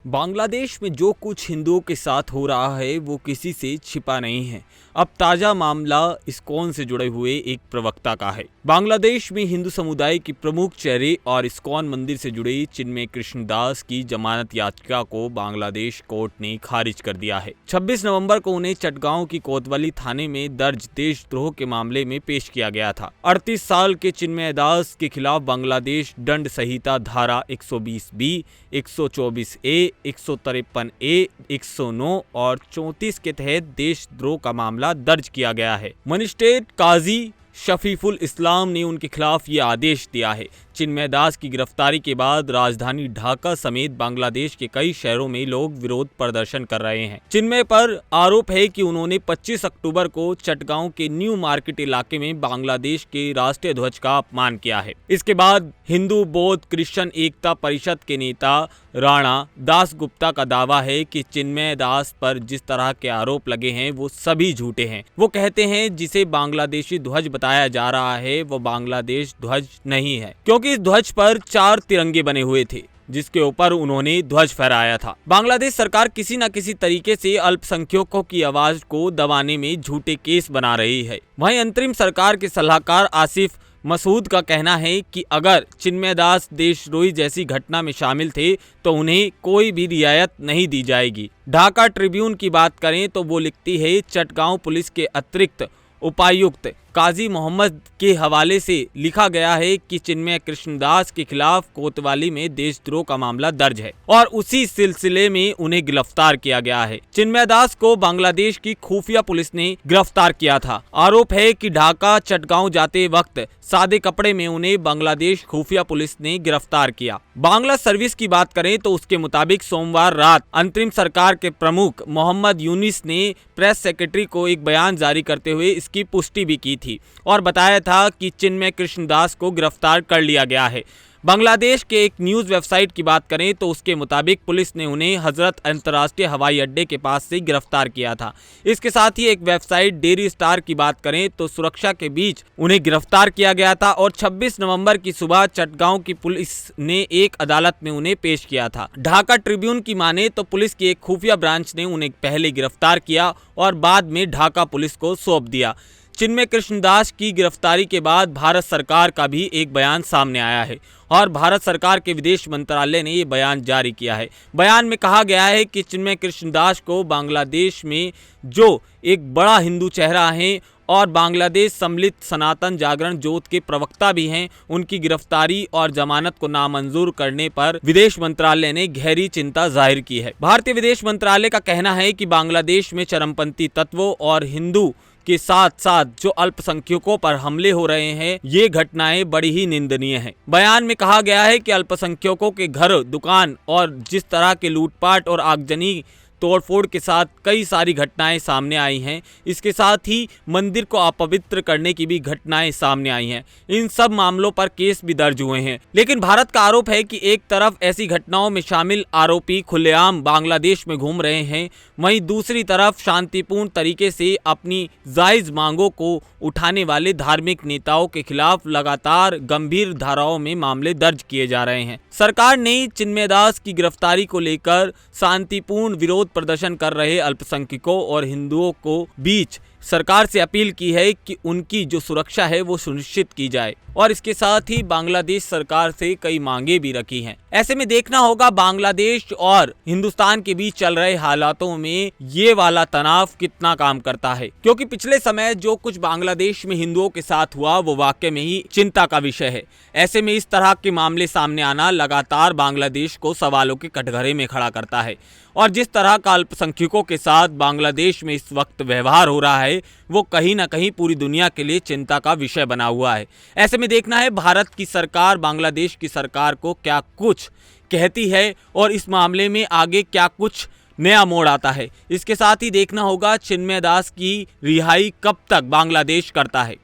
बांग्लादेश में जो कुछ हिंदुओं के साथ हो रहा है वो किसी से छिपा नहीं है। अब ताज़ा मामला इस्कॉन से जुड़े हुए एक प्रवक्ता का है। बांग्लादेश में हिंदू समुदाय के प्रमुख चेहरे और इस्कॉन मंदिर से जुड़े चिन्मय कृष्णदास की जमानत याचिका को बांग्लादेश कोर्ट ने खारिज कर दिया है। 26 नवंबर को उन्हें चटगांव की कोतवाली थाने में दर्ज देशद्रोह के मामले में पेश किया गया था। 38 साल के चिन्मय दास के खिलाफ बांग्लादेश दंड संहिता धारा 120B, 124A, 153A, 109 और 34 के तहत देशद्रोह का मामला दर्ज किया गया है। मजिस्ट्रेट काजी शफीफुल इस्लाम ने उनके खिलाफ ये आदेश दिया है। चिन्मय दास की गिरफ्तारी के बाद राजधानी ढाका समेत बांग्लादेश के कई शहरों में लोग विरोध प्रदर्शन कर रहे हैं। चिन्मय पर आरोप है कि उन्होंने 25 अक्टूबर को चटगांव के न्यू मार्केट इलाके में बांग्लादेश के राष्ट्रीय ध्वज का अपमान किया है। इसके बाद हिंदू बौद्ध क्रिश्चियन एकता परिषद के नेता राणा दास गुप्ता का दावा है कि चिन्मय दास पर जिस तरह के आरोप लगे हैं वो सभी झूठे हैं। वो कहते हैं जिसे बांग्लादेशी ध्वज बताया जा रहा है वो बांग्लादेश ध्वज नहीं है, क्योंकि इस ध्वज पर 4 तिरंगे बने हुए थे जिसके ऊपर उन्होंने ध्वज फहराया था। बांग्लादेश सरकार किसी न किसी तरीके से अल्पसंख्यकों की आवाज को दबाने में झूठे केस बना रही है। वहीं अंतरिम सरकार के सलाहकार आसिफ मसूद का कहना है कि अगर चिन्मय दास देशद्रोही जैसी घटना में शामिल थे तो उन्हें कोई भी रियायत नहीं दी जाएगी। ढाका ट्रिब्यून की बात करें तो वो लिखती है, चटगांव पुलिस के अतिरिक्त उपायुक्त काजी मोहम्मद के हवाले से लिखा गया है कि चिन्मय कृष्णदास के खिलाफ कोतवाली में देशद्रोह का मामला दर्ज है और उसी सिलसिले में उन्हें गिरफ्तार किया गया है। चिन्मय दास को बांग्लादेश की खुफिया पुलिस ने गिरफ्तार किया था। आरोप है कि ढाका चटगांव जाते वक्त सादे कपड़े में उन्हें बांग्लादेश खुफिया पुलिस ने गिरफ्तार किया। बांग्ला सर्विस की बात करें तो उसके मुताबिक सोमवार रात अंतरिम सरकार के प्रमुख मोहम्मद यूनिस ने प्रेस सेक्रेटरी को एक बयान जारी करते हुए इसकी पुष्टि भी की थी और बताया था कि चिन्मय कृष्णदास को गिरफ्तार कर लिया गया है। बांग्लादेश के एक न्यूज़ वेबसाइट की बात करें तो उसके मुताबिक पुलिस ने उन्हें हजरत अंतर्राष्ट्रीय हवाई अड्डे के पास से गिरफ्तार किया था। इसके साथ ही एक वेबसाइट डेली स्टार की बात करें तो सुरक्षा के बीच उन्हें गिरफ्तार किया गया था और 26 नवंबर की सुबह चटगांव की पुलिस ने एक अदालत में उन्हें पेश किया था। ढाका ट्रिब्यून की माने तो पुलिस की एक खुफिया ब्रांच ने उन्हें पहले गिरफ्तार किया और बाद में ढाका पुलिस को सौंप दिया। चिन्मय कृष्णदास की गिरफ्तारी के बाद भारत सरकार का भी एक बयान सामने आया है और भारत सरकार के विदेश मंत्रालय ने ये बयान जारी किया है। बयान में कहा गया है कि चिन्मय कृष्णदास को बांग्लादेश में जो एक बड़ा हिंदू चेहरा है और बांग्लादेश सम्मिलित सनातन जागरण जोत के प्रवक्ता भी हैं, उनकी गिरफ्तारी और जमानत को नामंजूर करने पर विदेश मंत्रालय ने गहरी चिंता जाहिर की है। भारतीय विदेश मंत्रालय का कहना है कि बांग्लादेश में चरमपंथी तत्वों और हिंदू के साथ साथ जो अल्पसंख्यकों पर हमले हो रहे हैं ये घटनाएं बड़ी ही निंदनीय हैं। बयान में कहा गया है कि अल्पसंख्यकों के घर, दुकान और जिस तरह के लूटपाट और आगजनी तोड़फोड़ के साथ कई सारी घटनाएं सामने आई हैं, इसके साथ ही मंदिर को अपवित्र करने की भी घटनाएं सामने आई हैं। इन सब मामलों पर केस भी दर्ज हुए हैं। लेकिन भारत का आरोप है कि एक तरफ ऐसी घटनाओं में शामिल आरोपी खुलेआम बांग्लादेश में घूम रहे हैं, वहीं दूसरी तरफ शांतिपूर्ण तरीके से अपनी जायज मांगों को उठाने वाले धार्मिक नेताओं के खिलाफ लगातार गंभीर धाराओं में मामले दर्ज किए जा रहे हैं। सरकार ने चिन्मय दास की गिरफ्तारी को लेकर शांतिपूर्ण विरोध प्रदर्शन कर रहे अल्पसंख्यकों और हिंदुओं को बीच सरकार से अपील की है कि उनकी जो सुरक्षा है वो सुनिश्चित की जाए और इसके साथ ही बांग्लादेश सरकार से कई मांगे भी रखी हैं। ऐसे में देखना होगा बांग्लादेश और हिंदुस्तान के बीच चल रहे हालातों में ये वाला तनाव कितना काम करता है, क्योंकि पिछले समय जो कुछ बांग्लादेश में हिंदुओं के साथ हुआ वो वाकई में ही चिंता का विषय है। ऐसे में इस तरह के मामले सामने आना लगातार बांग्लादेश को सवालों के कटघरे में खड़ा करता है और जिस तरह का अल्पसंख्यकों के साथ बांग्लादेश में इस वक्त व्यवहार हो रहा है वो कहीं ना कहीं पूरी दुनिया के लिए चिंता का विषय बना हुआ है। ऐसे में देखना है भारत की सरकार बांग्लादेश की सरकार को क्या कुछ कहती है और इस मामले में आगे क्या कुछ नया मोड़ आता है। इसके साथ ही देखना होगा चिन्मय दास की रिहाई कब तक बांग्लादेश करता है।